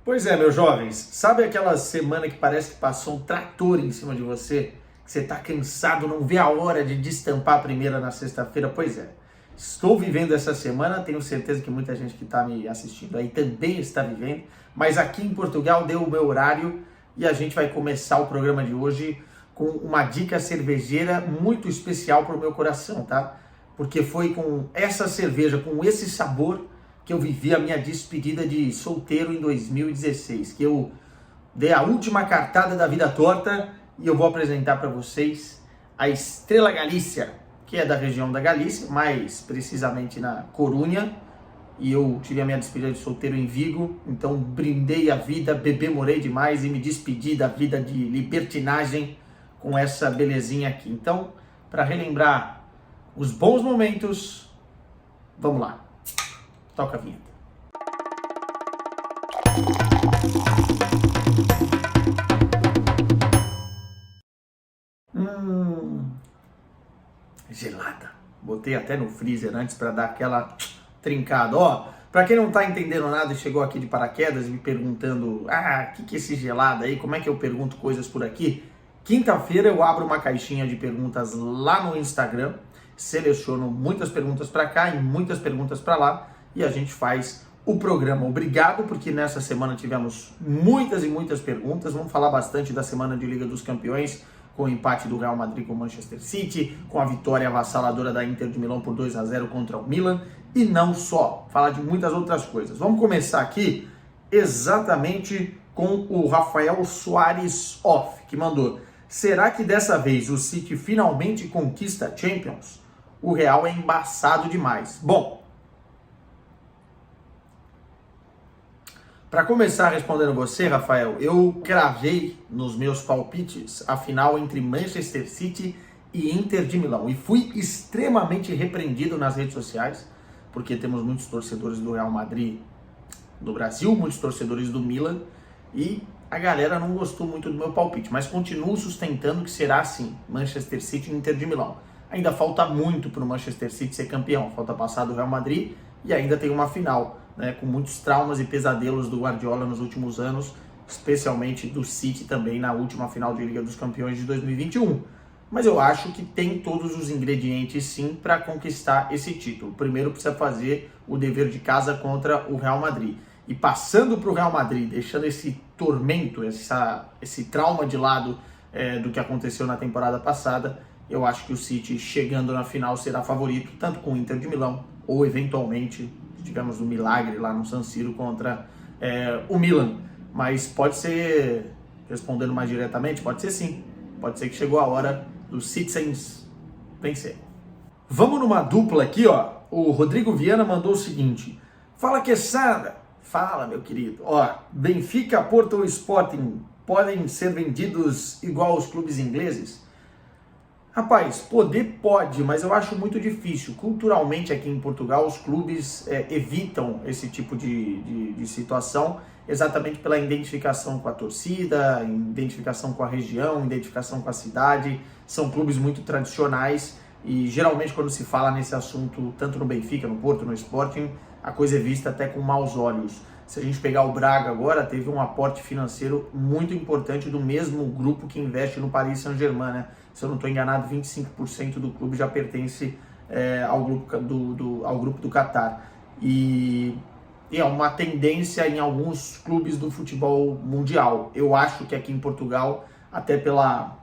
Pois é, meus jovens, sabe aquela semana que parece que passou um trator em cima de você? Que você tá cansado, não vê a hora de destampar a primeira na sexta-feira? Pois é, estou vivendo essa semana, tenho certeza que muita gente que está me assistindo aí também está vivendo, mas aqui em Portugal deu o meu horário e a gente vai começar o programa de hoje com uma dica cervejeira muito especial para o meu coração, tá? Porque foi com essa cerveja, com esse sabor, que eu vivi a minha despedida de solteiro em 2016, que eu dei a última cartada da vida torta e eu vou apresentar para vocês a Estrela Galícia, que é da região da Galícia, mais precisamente na Corunha, e eu tive a minha despedida de solteiro em Vigo, então brindei a vida, bebemorei demais e me despedi da vida de libertinagem com essa belezinha aqui. Então, para relembrar os bons momentos, vamos lá. Toca a vinheta. Gelada. Botei até no freezer antes para dar aquela trincada. Ó, para quem não tá entendendo nada e chegou aqui de paraquedas me perguntando, o que é esse gelado aí? Como é que eu pergunto coisas por aqui? Quinta-feira eu abro uma caixinha de perguntas lá no Instagram, seleciono muitas perguntas para cá e muitas perguntas para lá e a gente faz o programa. Obrigado, porque nessa semana tivemos muitas e muitas perguntas. Vamos falar bastante da semana de Liga dos Campeões, com o empate do Real Madrid com o Manchester City, com a vitória avassaladora da Inter de Milão por 2-0 contra o Milan, e não só, falar de muitas outras coisas. Vamos começar aqui exatamente com o Rafael Soares Off, que mandou: será que dessa vez o City finalmente conquista a Champions? O Real é embaçado demais. Bom, para começar respondendo você, Rafael, eu cravei nos meus palpites a final entre Manchester City e Inter de Milão. E fui extremamente repreendido nas redes sociais, porque temos muitos torcedores do Real Madrid no Brasil, muitos torcedores do Milan, e a galera não gostou muito do meu palpite. Mas continuo sustentando que será assim, Manchester City e Inter de Milão. Ainda falta muito para o Manchester City ser campeão, falta passar do Real Madrid e ainda tem uma final, né, com muitos traumas e pesadelos do Guardiola nos últimos anos, especialmente do City também na última final de Liga dos Campeões de 2021. Mas eu acho que tem todos os ingredientes sim para conquistar esse título. Primeiro precisa fazer o dever de casa contra o Real Madrid. E passando para o Real Madrid, deixando esse tormento, esse trauma de lado do que aconteceu na temporada passada, eu acho que o City, chegando na final, será favorito, tanto com o Inter de Milão, ou eventualmente, tivemos um milagre lá no San Siro contra o Milan. Mas pode ser, respondendo mais diretamente, pode ser sim. Pode ser que chegou a hora dos Citizens vencer. Vamos numa dupla aqui, ó. O Rodrigo Viana mandou o seguinte: fala, Quesada. Fala, meu querido. Ó, Benfica, Porto ou Sporting podem ser vendidos igual aos clubes ingleses? Rapaz, poder pode, mas eu acho muito difícil. Culturalmente aqui em Portugal, os clubes evitam esse tipo de situação, exatamente pela identificação com a torcida, identificação com a região, identificação com a cidade. São clubes muito tradicionais e geralmente quando se fala nesse assunto, tanto no Benfica, no Porto, no Sporting, a coisa é vista até com maus olhos. Se a gente pegar o Braga agora, teve um aporte financeiro muito importante do mesmo grupo que investe no Paris Saint-Germain, né? Se eu não estou enganado, 25% do clube já pertence ao grupo do Qatar. E é uma tendência em alguns clubes do futebol mundial. Eu acho que aqui em Portugal, até pela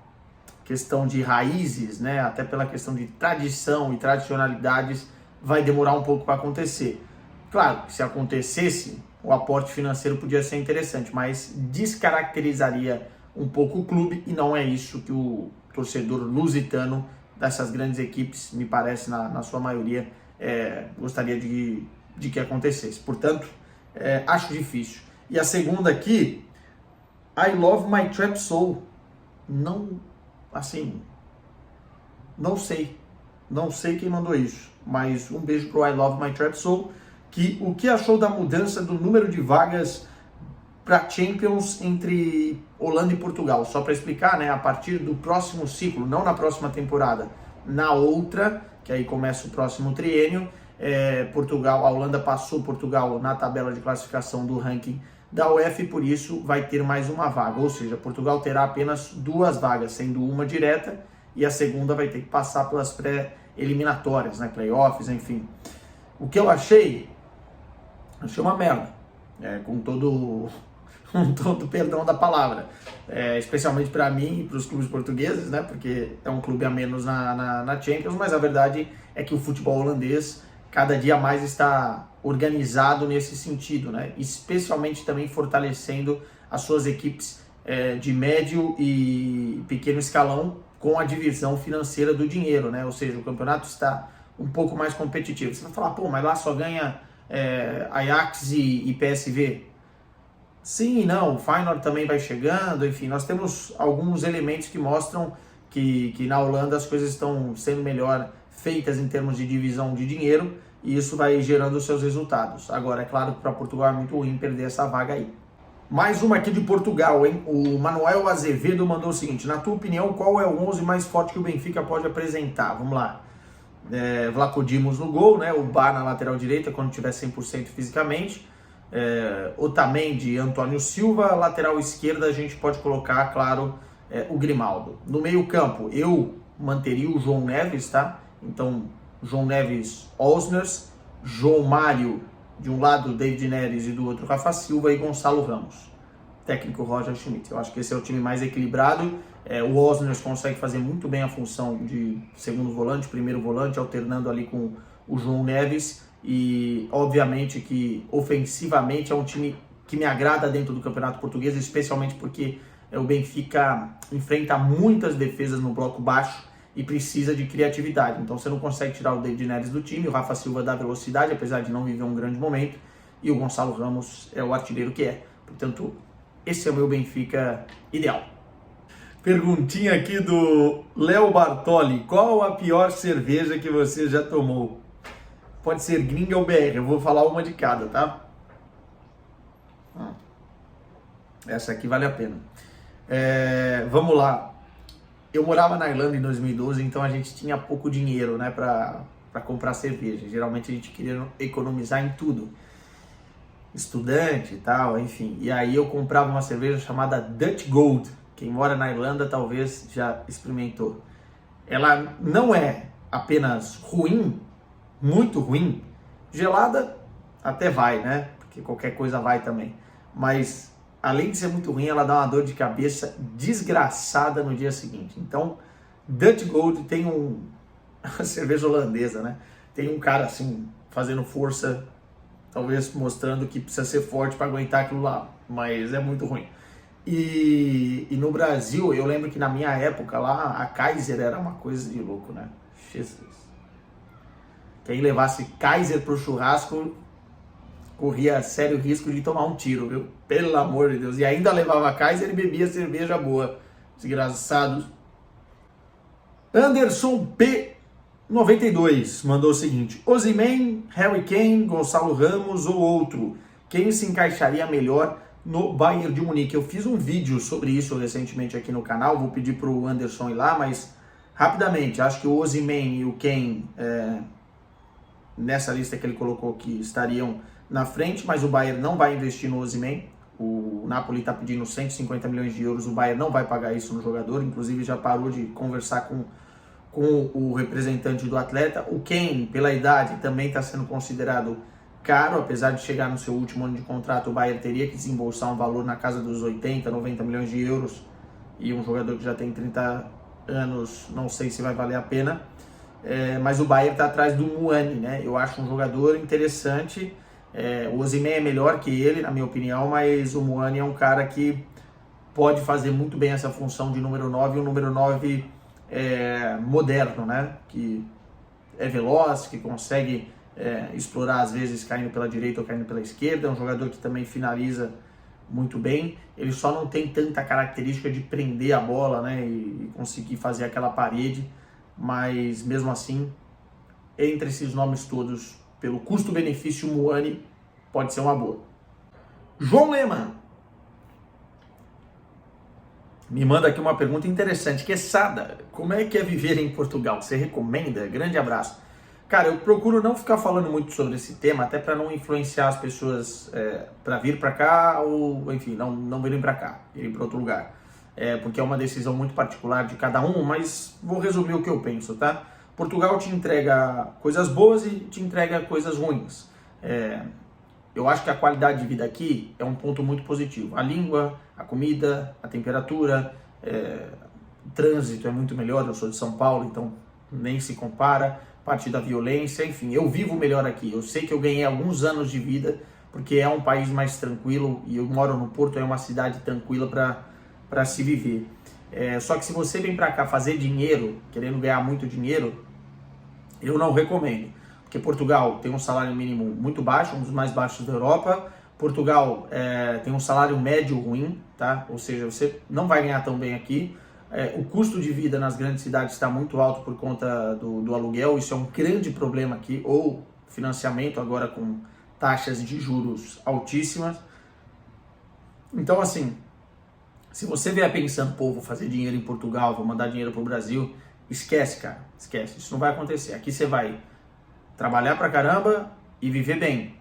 questão de raízes, né? Até pela questão de tradição e tradicionalidades, vai demorar um pouco para acontecer. Claro, se acontecesse, o aporte financeiro podia ser interessante, mas descaracterizaria um pouco o clube e não é isso que o torcedor lusitano dessas grandes equipes, me parece, na sua maioria, gostaria de que acontecesse. Portanto, acho difícil. E a segunda aqui, I Love My Trap Soul. Não sei quem mandou isso, mas um beijo pro I Love My Trap Soul. O que achou da mudança do número de vagas para Champions entre Holanda e Portugal? Só para explicar, né, a partir do próximo ciclo, não na próxima temporada, na outra, que aí começa o próximo triênio, a Holanda passou Portugal na tabela de classificação do ranking da UEFA e por isso vai ter mais uma vaga, ou seja, Portugal terá apenas 2 vagas, sendo uma direta e a segunda vai ter que passar pelas pré-eliminatórias, né, playoffs, enfim. O que eu achei uma merda, com todo perdão da palavra, especialmente para mim e para os clubes portugueses, né, porque é um clube a menos na Champions, mas a verdade é que o futebol holandês cada dia mais está organizado nesse sentido, né, especialmente também fortalecendo as suas equipes de médio e pequeno escalão com a divisão financeira do dinheiro, né, ou seja, o campeonato está um pouco mais competitivo. Você vai falar, pô, mas lá só ganha Ajax e PSV. Sim e não, o Feyenoord também vai chegando, enfim, nós temos alguns elementos que mostram que na Holanda as coisas estão sendo melhor feitas em termos de divisão de dinheiro e isso vai gerando os seus resultados. Agora, é claro que para Portugal é muito ruim perder essa vaga aí. Mais uma aqui de Portugal, hein? O Manuel Azevedo mandou o seguinte: na tua opinião, qual é o 11 mais forte que o Benfica pode apresentar? Vamos lá. Vlaco Dimos no gol, né? O Bar na lateral direita quando tiver 100% fisicamente. Otamendi, Antônio Silva. Lateral esquerda a gente pode colocar, claro, o Grimaldo. No meio campo, eu manteria o João Neves, tá? Então, João Neves, Osners, João Mário, de um lado David Neres e do outro Rafa Silva e Gonçalo Ramos. Técnico Roger Schmidt. Eu acho que esse é o time mais equilibrado. O Osners consegue fazer muito bem a função de segundo volante, primeiro volante, alternando ali com o João Neves. E obviamente que ofensivamente é um time que me agrada dentro do Campeonato Português, especialmente porque o Benfica enfrenta muitas defesas no bloco baixo e precisa de criatividade. Então você não consegue tirar o David Neres do time, o Rafa Silva dá velocidade, apesar de não viver um grande momento, e o Gonçalo Ramos é o artilheiro que é. Portanto, esse é o meu Benfica ideal. Perguntinha aqui do Léo Bartoli: qual a pior cerveja que você já tomou? Pode ser gringa ou BR, eu vou falar uma de cada, tá? Essa aqui vale a pena. Vamos lá. Eu morava na Irlanda em 2012, então a gente tinha pouco dinheiro, né, para comprar cerveja. Geralmente a gente queria economizar em tudo. Estudante e tal, enfim. E aí eu comprava uma cerveja chamada Dutch Gold. Quem mora na Irlanda talvez já experimentou. Ela não é apenas ruim, muito ruim. Gelada até vai, né? Porque qualquer coisa vai também. Mas além de ser muito ruim, ela dá uma dor de cabeça desgraçada no dia seguinte. Então, Dutch Gold tem uma cerveja holandesa, né? Tem um cara assim, fazendo força, talvez mostrando que precisa ser forte para aguentar aquilo lá. Mas é muito ruim. E no Brasil, eu lembro que na minha época lá, a Kaiser era uma coisa de louco, né? Jesus. Quem levasse Kaiser pro churrasco corria sério risco de tomar um tiro, viu? Pelo amor de Deus. E ainda levava Kaiser e bebia cerveja boa. Desgraçados. Anderson P92 mandou o seguinte: Osimhen, Harry Kane, Gonçalo Ramos ou outro? Quem se encaixaria melhor no Bayern de Munique? Eu fiz um vídeo sobre isso recentemente aqui no canal, vou pedir pro Anderson ir lá, mas rapidamente, acho que o Osimhen e o Kane, nessa lista que ele colocou aqui, estariam na frente, mas o Bayern não vai investir no Osimhen. O Napoli está pedindo 150 milhões de euros, o Bayern não vai pagar isso no jogador, inclusive já parou de conversar com o representante do atleta. O Kane, pela idade, também está sendo considerado caro, apesar de chegar no seu último ano de contrato, o Bayern teria que desembolsar um valor na casa dos 80, 90 milhões de euros, e um jogador que já tem 30 anos, não sei se vai valer a pena. Mas o Bayern está atrás do Muani, né? Eu acho um jogador interessante. O Osimhen é melhor que ele, na minha opinião, mas o Muani é um cara que pode fazer muito bem essa função de número 9, um número 9 moderno, né? Que é veloz, que consegue explorar às vezes caindo pela direita ou caindo pela esquerda. É um jogador que também finaliza muito bem. Ele só não tem tanta característica de prender a bola, né? E conseguir fazer aquela parede. Mas mesmo assim, entre esses nomes todos, pelo custo-benefício, o Muani pode ser uma boa. João Lehmann me manda aqui uma pergunta interessante. Quesada, como é que é viver em Portugal? Você recomenda? Grande abraço. Cara, eu procuro não ficar falando muito sobre esse tema, até para não influenciar as pessoas para vir para cá ou, enfim, não virem para cá, irem para outro lugar. Porque é uma decisão muito particular de cada um, mas vou resumir o que eu penso, tá? Portugal te entrega coisas boas e te entrega coisas ruins. Eu acho que a qualidade de vida aqui é um ponto muito positivo. A língua, a comida, a temperatura, o trânsito é muito melhor. Eu sou de São Paulo, então nem se compara. Parte da violência, enfim, eu vivo melhor aqui. Eu sei que eu ganhei alguns anos de vida, porque é um país mais tranquilo e eu moro no Porto, é uma cidade tranquila para se viver. Só que se você vem para cá fazer dinheiro, querendo ganhar muito dinheiro, eu não recomendo. Porque Portugal tem um salário mínimo muito baixo, um dos mais baixos da Europa. Portugal tem um salário médio ruim, tá? Ou seja, você não vai ganhar tão bem aqui. O custo de vida nas grandes cidades está muito alto por conta do aluguel, isso é um grande problema aqui, ou financiamento agora com taxas de juros altíssimas. Então, assim, se você vier pensando, pô, vou fazer dinheiro em Portugal, vou mandar dinheiro para o Brasil, esquece, cara, esquece, isso não vai acontecer. Aqui você vai trabalhar pra caramba e viver bem,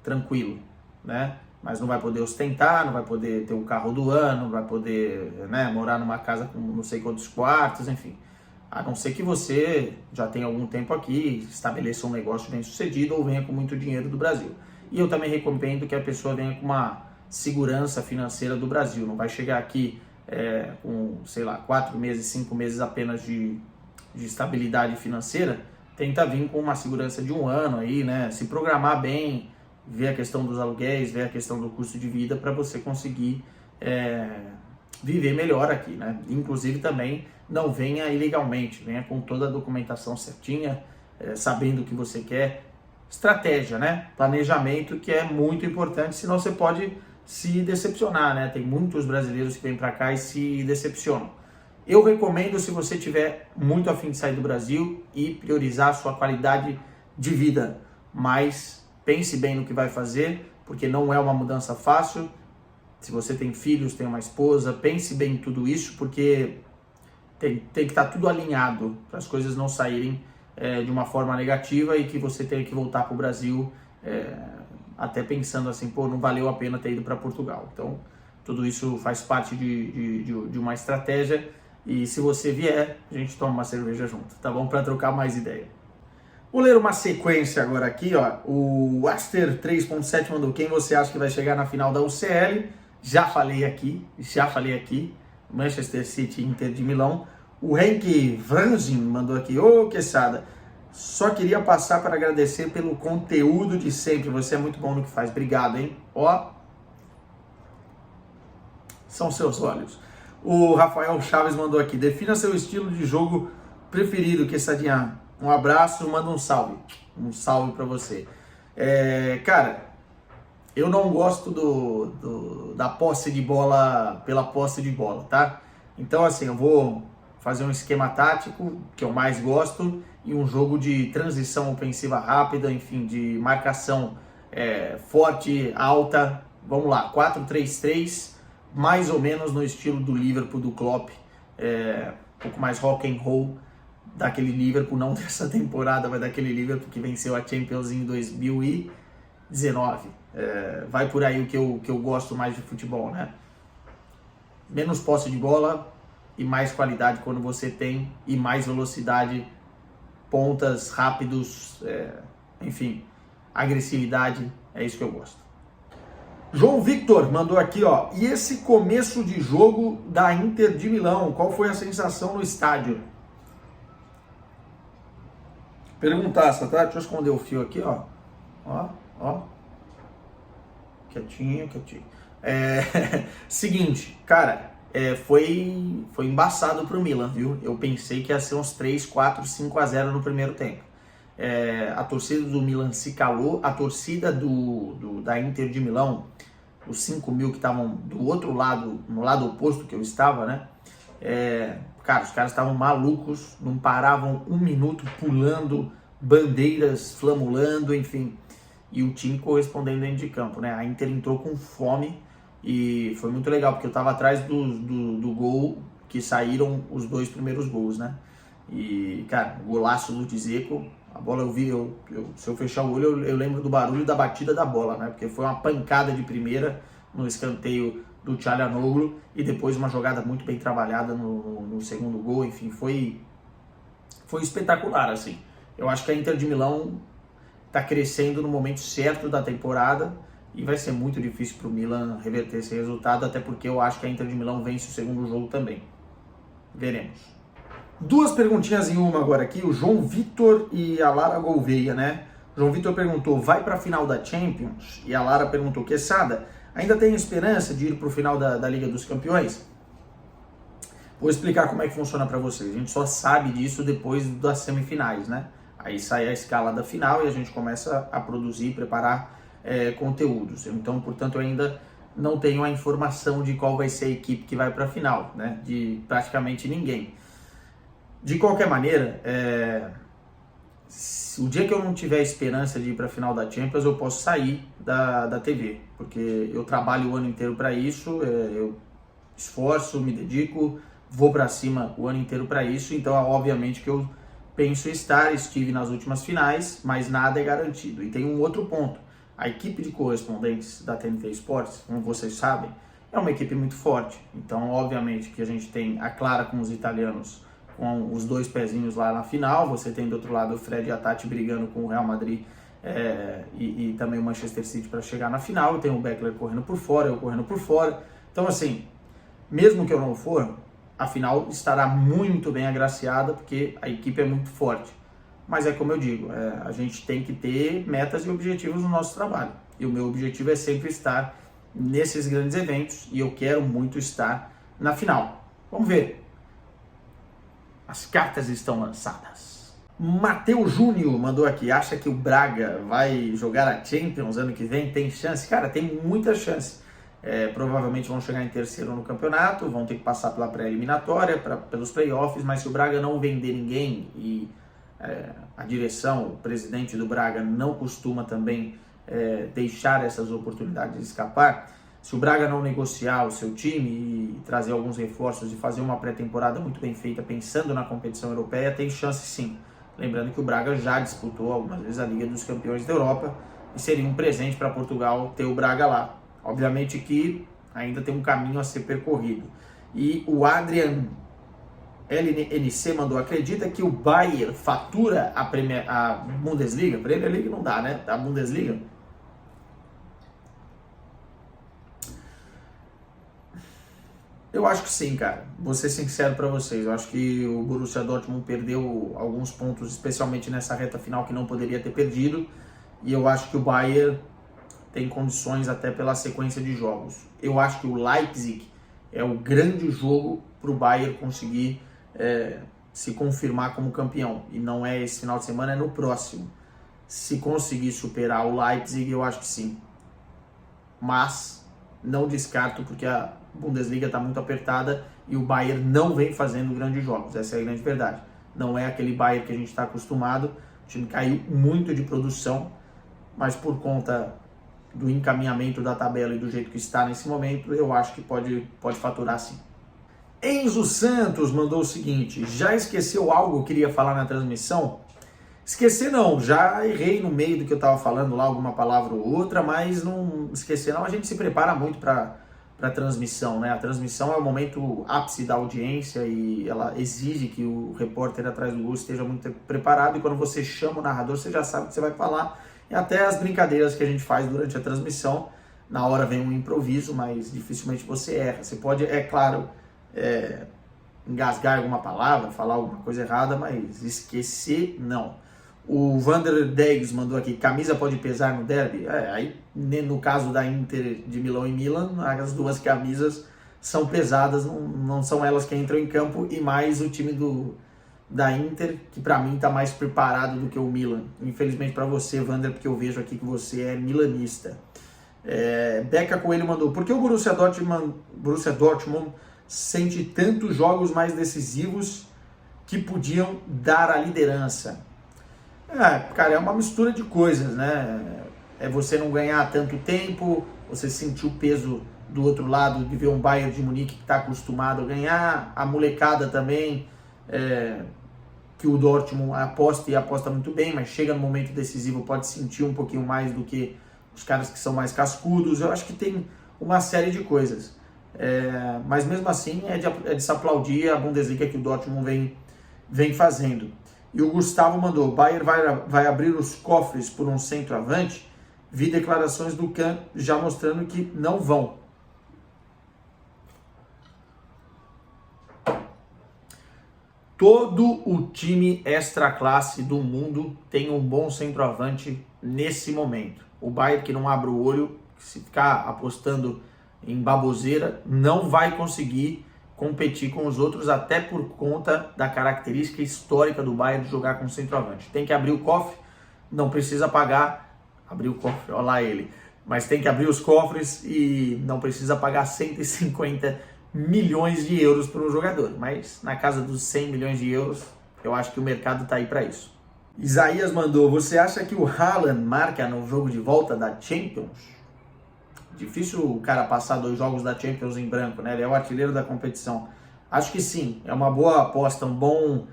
tranquilo, né? Mas não vai poder ostentar, não vai poder ter o carro do ano, não vai poder, né, morar numa casa com não sei quantos quartos, enfim. A não ser que você já tenha algum tempo aqui, estabeleça um negócio bem sucedido ou venha com muito dinheiro do Brasil. E eu também recomendo que a pessoa venha com uma segurança financeira do Brasil. Não vai chegar aqui com, sei lá, 4 meses, 5 meses apenas de estabilidade financeira. Tenta vir com uma segurança de 1 ano aí, né? Se programar bem, ver a questão dos aluguéis, ver a questão do custo de vida para você conseguir viver melhor aqui, né? Inclusive também não venha ilegalmente, venha com toda a documentação certinha, sabendo o que você quer. Estratégia, né? Planejamento, que é muito importante, senão você pode se decepcionar, né? Tem muitos brasileiros que vêm para cá e se decepcionam. Eu recomendo, se você tiver muito a fim de sair do Brasil e priorizar a sua qualidade de vida, mas pense bem no que vai fazer, porque não é uma mudança fácil. Se você tem filhos, tem uma esposa, pense bem em tudo isso, porque tem que estar tudo alinhado para as coisas não saírem de uma forma negativa e que você tenha que voltar para o Brasil até pensando assim, pô, não valeu a pena ter ido para Portugal. Então, tudo isso faz parte de uma estratégia e se você vier, a gente toma uma cerveja junto, tá bom? Para trocar mais ideia. Vou ler uma sequência agora aqui, ó. O Aster 3.7 mandou: quem você acha que vai chegar na final da UCL? Já falei aqui. Manchester City e Inter de Milão. O Henk Franzin mandou aqui: ô, Quesada, só queria passar para agradecer pelo conteúdo de sempre. Você é muito bom no que faz. Obrigado, hein? Ó, são seus olhos. O Rafael Chaves mandou aqui: defina seu estilo de jogo preferido, Quessadinha. Um abraço, manda um salve. Um salve pra você. Cara, eu não gosto da posse de bola pela posse de bola, tá? Então, assim, eu vou fazer um esquema tático que eu mais gosto e um jogo de transição ofensiva rápida, enfim, de marcação forte, alta. Vamos lá, 4-3-3, mais ou menos no estilo do Liverpool, do Klopp. Um pouco mais rock and roll daquele Liverpool, não dessa temporada, mas daquele Liverpool que venceu a Champions em 2019. Vai por aí o que eu gosto mais de futebol, né? Menos posse de bola e mais qualidade quando você tem, e mais velocidade, pontas rápidos, enfim, agressividade, é isso que eu gosto. João Victor mandou aqui, ó: e esse começo de jogo da Inter de Milão, qual foi a sensação no estádio? Perguntaça, tá? Deixa eu esconder o fio aqui, ó. Ó. Quietinho. Seguinte, cara, foi embaçado pro Milan, viu? Eu pensei que ia ser uns 3, 4, 5-0 no primeiro tempo. A torcida do Milan se calou, a torcida da Inter de Milão, os 5 mil que estavam do outro lado, no lado oposto que eu estava, né? Cara, os caras estavam malucos, não paravam um minuto, pulando, bandeiras flamulando, enfim. E o time correspondendo dentro de campo, né? A Inter entrou com fome e foi muito legal, porque eu estava atrás do gol que saíram os 2 primeiros gols, né? E, cara, golaço do Dzeko, a bola eu vi, se eu fechar o olho, eu lembro do barulho da batida da bola, né? Porque foi uma pancada de primeira no escanteio do Çalhanoğlu e depois uma jogada muito bem trabalhada no segundo gol, enfim, foi espetacular, assim. Eu acho que a Inter de Milão está crescendo no momento certo da temporada e vai ser muito difícil para o Milan reverter esse resultado, até porque eu acho que a Inter de Milão vence o segundo jogo também. Veremos. Duas perguntinhas em uma agora aqui, o João Vitor e a Lara Gouveia, né? O João Vitor perguntou, vai para a final da Champions? E a Lara perguntou, Quesada, ainda tem esperança de ir para o final da Liga dos Campeões? Vou explicar como é que funciona para vocês. A gente só sabe disso depois das semifinais, né? Aí sai a escala da final e a gente começa a produzir, preparar conteúdos. Então, portanto, eu ainda não tenho a informação de qual vai ser a equipe que vai para a final, né? De praticamente ninguém. De qualquer maneira, o dia que eu não tiver esperança de ir para a final da Champions, eu posso sair da TV, porque eu trabalho o ano inteiro para isso, eu esforço, me dedico, vou para cima o ano inteiro para isso, então obviamente que eu penso em estive nas últimas finais, mas nada é garantido. E tem um outro ponto, a equipe de correspondentes da TNT Sports, como vocês sabem, é uma equipe muito forte, então obviamente que a gente tem a Clara com os italianos, com os dois pezinhos lá na final, você tem do outro lado o Fred e a Tati brigando com o Real Madrid e também o Manchester City para chegar na final, tem o Beckler correndo por fora, eu correndo por fora, então assim, mesmo que eu não for, a final estará muito bem agraciada, porque a equipe é muito forte. Mas é como eu digo, a gente tem que ter metas e objetivos no nosso trabalho. E o meu objetivo é sempre estar nesses grandes eventos, e eu quero muito estar na final. Vamos ver. As cartas estão lançadas. Matheus Júnior mandou aqui, acha que o Braga vai jogar a Champions ano que vem? Tem chance? Cara, tem muita chance. Provavelmente vão chegar em terceiro no campeonato, vão ter que passar pela pré-eliminatória, pelos playoffs, mas se o Braga não vender ninguém e a direção, o presidente do Braga não costuma também deixar essas oportunidades escapar, se o Braga não negociar o seu time e trazer alguns reforços e fazer uma pré-temporada muito bem feita pensando na competição europeia, tem chance sim. Lembrando que o Braga já disputou algumas vezes a Liga dos Campeões da Europa e seria um presente para Portugal ter o Braga lá. Obviamente que ainda tem um caminho a ser percorrido. E o Adrian LNC mandou, acredita que o Bayern fatura a Bundesliga? Premier League não dá, né? A Bundesliga? Eu acho que sim, cara. Vou ser sincero para vocês. Eu acho que o Borussia Dortmund perdeu alguns pontos, especialmente nessa reta final, que não poderia ter perdido. E eu acho que o Bayern tem condições até pela sequência de jogos. Eu acho que o Leipzig é o grande jogo para o Bayern conseguir se confirmar como campeão. E não é esse final de semana, é no próximo. Se conseguir superar o Leipzig, eu acho que sim. Mas não descarto, porque a Bundesliga está muito apertada e o Bayern não vem fazendo grandes jogos. Essa é a grande verdade. Não é aquele Bayern que a gente está acostumado. O time caiu muito de produção, mas por conta do encaminhamento da tabela e do jeito que está nesse momento, eu acho que pode faturar sim. Enzo Santos mandou o seguinte, já esqueceu algo que queria falar na transmissão? Esquecer não, já errei no meio do que eu estava falando lá, alguma palavra ou outra, mas não esquecer não, a gente se prepara muito para a transmissão, né? A transmissão é o momento ápice da audiência e ela exige que o repórter atrás do gol esteja muito preparado, e quando você chama o narrador, você já sabe o que você vai falar. E até as brincadeiras que a gente faz durante a transmissão, na hora vem um improviso, mas dificilmente você erra. Você pode, é claro, engasgar alguma palavra, falar alguma coisa errada, mas esquecer, não. O Vander Deggs mandou aqui, camisa pode pesar no derby? Aí, no caso da Inter de Milão e Milan, as duas camisas são pesadas, não são elas que entram em campo, e mais o time da Inter, que para mim está mais preparado do que o Milan. Infelizmente para você, Vander, porque eu vejo aqui que você é milanista. Beca Coelho mandou, por que o Borussia Dortmund sente tantos jogos mais decisivos que podiam dar a liderança? Cara, é uma mistura de coisas, né? É você não ganhar tanto tempo, você sentir o peso do outro lado de ver um Bayern de Munique que está acostumado a ganhar, a molecada também que o Dortmund aposta e aposta muito bem, mas chega no momento decisivo, pode sentir um pouquinho mais do que os caras que são mais cascudos. Eu acho que tem uma série de coisas. Mas mesmo assim é de se aplaudir a Bundesliga que o Dortmund vem fazendo. E o Gustavo mandou: Bayern vai abrir os cofres por um centroavante? Vi declarações do Kahn já mostrando que não vão. Todo o time extra classe do mundo tem um bom centroavante nesse momento. O Bayern, que não abre o olho, se ficar apostando em baboseira, não vai conseguir competir com os outros, até por conta da característica histórica do Bayern de jogar com centroavante. Tem que abrir o cofre, não precisa pagar, abrir o cofre, olha lá ele, mas tem que abrir os cofres e não precisa pagar 150 milhões de euros para um jogador, mas na casa dos 100 milhões de euros, eu acho que o mercado está aí para isso. Isaías mandou: você acha que o Haaland marca no jogo de volta da Champions? Difícil o cara passar 2 jogos da Champions em branco, né? Ele é o artilheiro da competição. Acho que sim, é uma boa aposta, um bom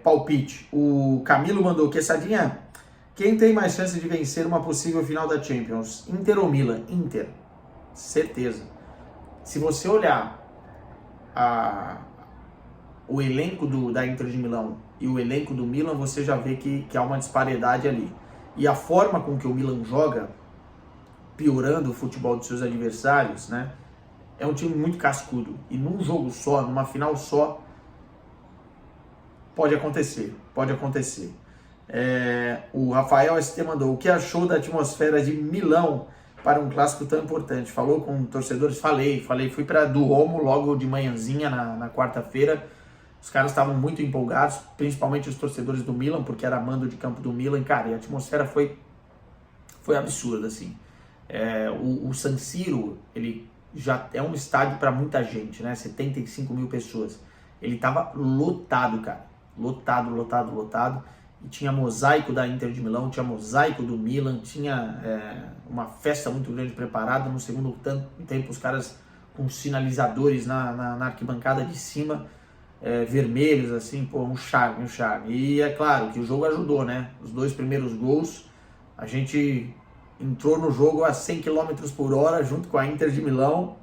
palpite. O Camilo mandou: Quesadinha, quem tem mais chance de vencer uma possível final da Champions? Inter ou Milan? Inter, certeza. Se você olhar o elenco da Inter de Milão e o elenco do Milan, você já vê que há uma disparidade ali. E a forma com que o Milan joga, piorando o futebol dos seus adversários, né? É um time muito cascudo. E num jogo só, numa final só, pode acontecer. O Rafael ST mandou: o que achou da atmosfera de Milão para um clássico tão importante? Falou com torcedores? Falei. Fui para Duomo logo de manhãzinha na quarta-feira. Os caras estavam muito empolgados, principalmente os torcedores do Milan, porque era mando de campo do Milan. Cara, e a atmosfera foi absurda, assim. O San Siro, ele já é um estádio para muita gente, né? 75 mil pessoas. Ele tava lotado, cara. Lotado. E tinha mosaico da Inter de Milão, tinha mosaico do Milan, tinha uma festa muito grande preparada. No segundo tempo, os caras com sinalizadores na arquibancada de cima, vermelhos, assim, pô, um charme. E é claro que o jogo ajudou, né? Os 2 primeiros gols, a gente entrou no jogo a 100 km por hora, junto com a Inter de Milão.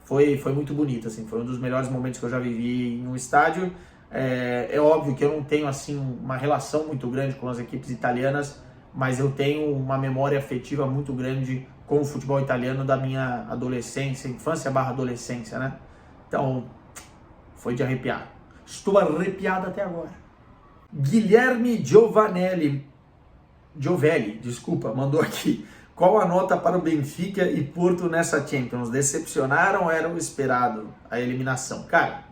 Foi muito bonito, assim, foi um dos melhores momentos que eu já vivi em um estádio. É óbvio que eu não tenho, assim, uma relação muito grande com as equipes italianas, mas eu tenho uma memória afetiva muito grande com o futebol italiano da minha adolescência, infância / adolescência, né? Então, foi de arrepiar. Estou arrepiado até agora. Guilherme Giovelli, mandou aqui: qual a nota para o Benfica e Porto nessa Champions? Decepcionaram ou era o esperado a eliminação? Cara,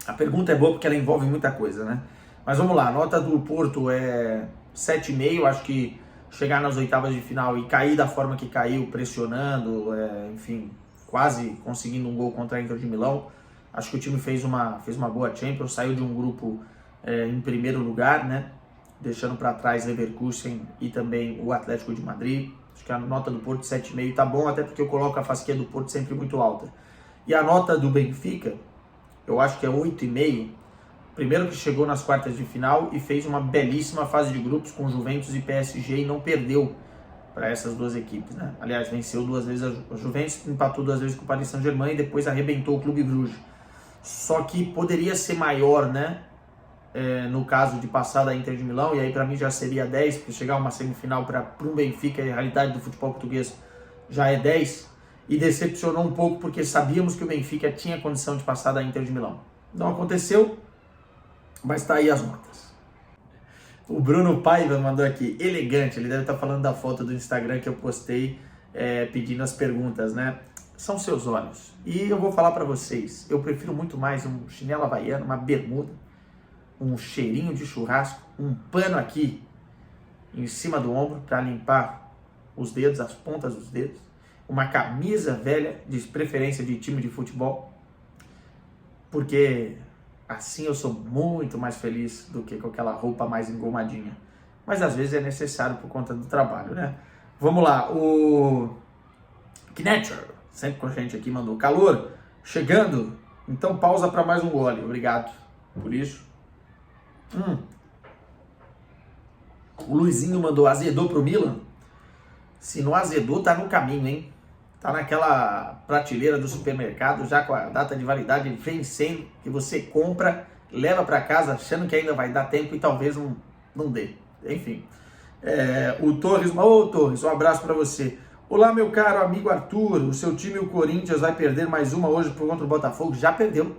a pergunta é boa porque ela envolve muita coisa, né? Mas vamos lá, a nota do Porto é 7,5. Acho que chegar nas oitavas de final e cair da forma que caiu, pressionando, enfim, quase conseguindo um gol contra a Inter de Milão. Acho que o time fez uma boa Champions, saiu de um grupo em primeiro lugar, né? Deixando para trás Leverkusen e também o Atlético de Madrid. Acho que a nota do Porto 7,5 tá bom, até porque eu coloco a fasquia do Porto sempre muito alta. E a nota do Benfica, eu acho que é 8,5. Primeiro que chegou nas quartas de final e fez uma belíssima fase de grupos com Juventus e PSG e não perdeu para essas 2 equipes, né? Aliás, venceu 2 vezes a Juventus, empatou 2 vezes com o Paris Saint-Germain e depois arrebentou o Clube Bruges. Só que poderia ser maior, né? No caso de passar da Inter de Milão, e aí para mim já seria 10, porque chegar a uma semifinal para um Benfica, a realidade do futebol português já é 10, e decepcionou um pouco porque sabíamos que o Benfica tinha condição de passar da Inter de Milão. Não aconteceu, mas tá aí as notas. O Bruno Paiva mandou aqui: elegante, ele deve estar falando da foto do Instagram que eu postei pedindo as perguntas, né? São seus olhos. E eu vou falar para vocês, eu prefiro muito mais um chinelo havaiano, uma bermuda, um cheirinho de churrasco, um pano aqui em cima do ombro para limpar os dedos, as pontas dos dedos, uma camisa velha, de preferência de time de futebol, porque assim eu sou muito mais feliz do que com aquela roupa mais engomadinha. Mas às vezes é necessário por conta do trabalho, né? Vamos lá, o Knetcher, sempre com a gente aqui, mandou: calor chegando Então pausa para mais um gole. Obrigado por isso. O Luizinho mandou, azedou pro Milan? Se não azedou, tá no caminho, hein? Tá naquela prateleira do supermercado, já com a data de validade vencendo, que você compra, leva para casa achando que ainda vai dar tempo e talvez não dê. Enfim. O Torres, Torres, um abraço para você. Olá, meu caro amigo Arthur, o seu time, o Corinthians, vai perder mais uma hoje contra o Botafogo? Já perdeu.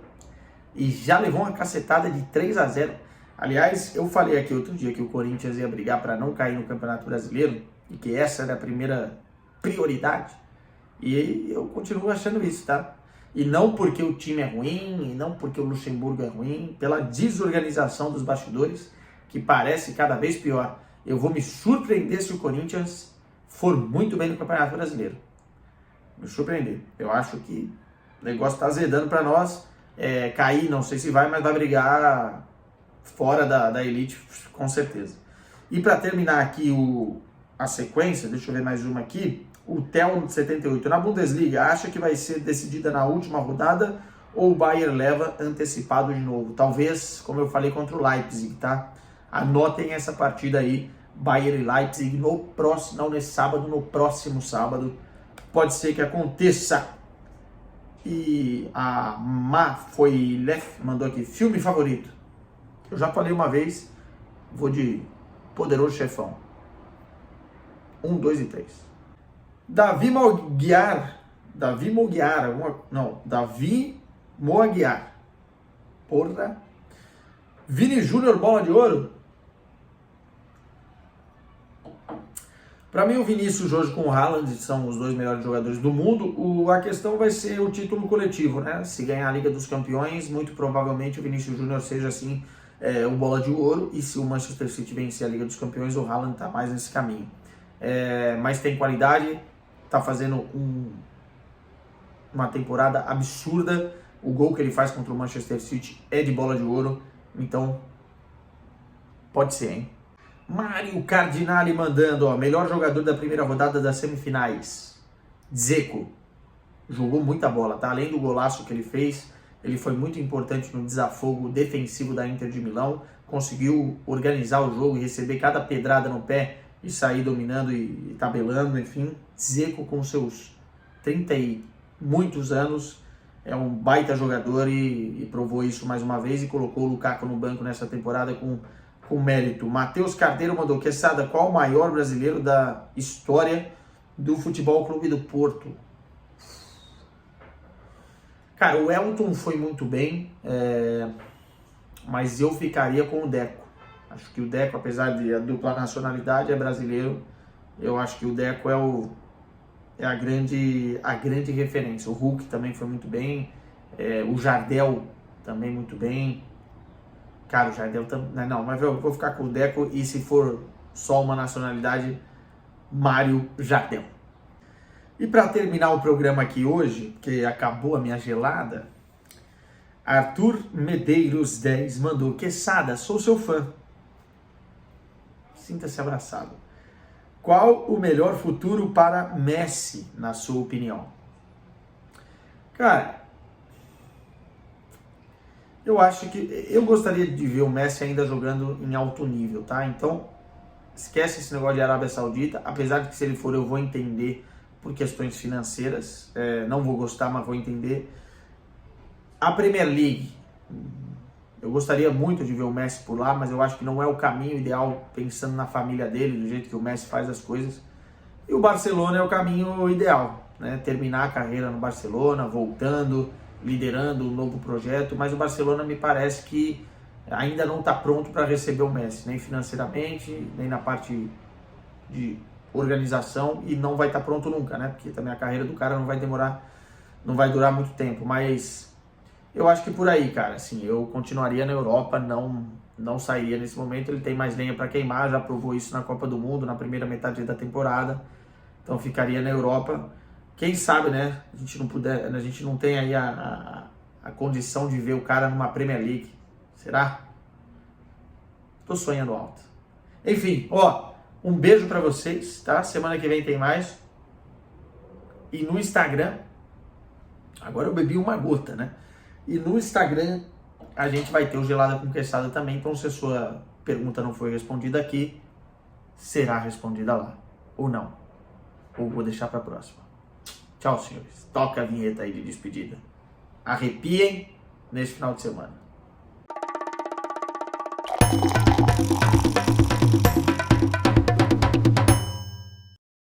E já levou uma cacetada de 3-0. Aliás, eu falei aqui outro dia que o Corinthians ia brigar para não cair no Campeonato Brasileiro e que essa era a primeira prioridade. E eu continuo achando isso, tá? E não porque o time é ruim, e não porque o Luxemburgo é ruim, pela desorganização dos bastidores, que parece cada vez pior. Eu vou me surpreender se o Corinthians for muito bem no Campeonato Brasileiro. Me surpreender. Eu acho que o negócio está azedando para nós. Cair, não sei se vai, mas vai brigar fora da elite, com certeza. E para terminar aqui a sequência, deixa eu ver mais uma aqui. O Theo 78, na Bundesliga, acha que vai ser decidida na última rodada ou o Bayern leva antecipado de novo? Talvez, como eu falei, contra o Leipzig, tá? Anotem essa partida aí, Bayern e Leipzig, nesse sábado, no próximo sábado. Pode ser que aconteça. E a Mafoilef mandou aqui, filme favorito. Eu já falei uma vez, vou de Poderoso Chefão. 1, 2 e 3. Davi Moguiar. Porra. Vini Júnior, bola de ouro. Para mim, o Vinícius hoje com o Haaland são os dois melhores jogadores do mundo. A questão vai ser o título coletivo, né? Se ganhar a Liga dos Campeões, muito provavelmente o Vinícius Júnior seja assim o bola de ouro. E se o Manchester City vencer a Liga dos Campeões, o Haaland está mais nesse caminho. Mas tem qualidade, está fazendo uma temporada absurda. O gol que ele faz contra o Manchester City é de bola de ouro. Então, pode ser, hein? Mário Cardinale mandando, melhor jogador da primeira rodada das semifinais. Dzeko. Jogou muita bola, tá? Além do golaço que ele fez, ele foi muito importante no desafogo defensivo da Inter de Milão. Conseguiu organizar o jogo e receber cada pedrada no pé e sair dominando e tabelando, enfim. Dzeko com seus 30 e muitos anos é um baita jogador e provou isso mais uma vez e colocou o Lukaku no banco nessa temporada com mérito. Matheus Cardeiro mandou, Quesada, qual o maior brasileiro da história do Futebol Clube do Porto? Cara, o Elton foi muito bem, mas eu ficaria com o Deco. Acho que o Deco, apesar de a dupla nacionalidade, é brasileiro. Eu acho que o Deco é a grande referência. O Hulk também foi muito bem, o Jardel também muito bem. Cara, o Jardel também... Não, mas eu vou ficar com o Deco e se for só uma nacionalidade, Mário Jardel. E para terminar o programa aqui hoje, que acabou a minha gelada, Arthur Medeiros 10 mandou, Quesada, sou seu fã. Sinta-se abraçado. Qual o melhor futuro para Messi, na sua opinião? Cara, eu acho que eu gostaria de ver o Messi ainda jogando em alto nível, tá? Então, esquece esse negócio de Arábia Saudita, apesar de que se ele for eu vou entender por questões financeiras, não vou gostar, mas vou entender. A Premier League, eu gostaria muito de ver o Messi por lá, mas eu acho que não é o caminho ideal, pensando na família dele, do jeito que o Messi faz as coisas. E o Barcelona é o caminho ideal, né? Terminar a carreira no Barcelona, voltando, liderando um novo projeto, mas o Barcelona me parece que ainda não está pronto para receber o Messi, nem financeiramente, nem na parte de organização, e não vai estar pronto nunca, né? Porque também a carreira do cara não vai durar muito tempo, mas eu acho que por aí, cara, assim, eu continuaria na Europa, não sairia nesse momento. Ele tem mais lenha para queimar, já provou isso na Copa do Mundo, na primeira metade da temporada, então ficaria na Europa. Quem sabe, né? A gente não tem aí a condição de ver o cara numa Premier League. Será? Tô sonhando alto. Enfim, um beijo pra vocês, tá? Semana que vem tem mais. E no Instagram, agora eu bebi uma gota, né? E no Instagram a gente vai ter o Gelada com Quesada também. Então se a sua pergunta não foi respondida aqui, será respondida lá. Ou não. Ou vou deixar para a próxima. Tchau, senhores. Toca a vinheta aí de despedida. Arrepiem nesse final de semana.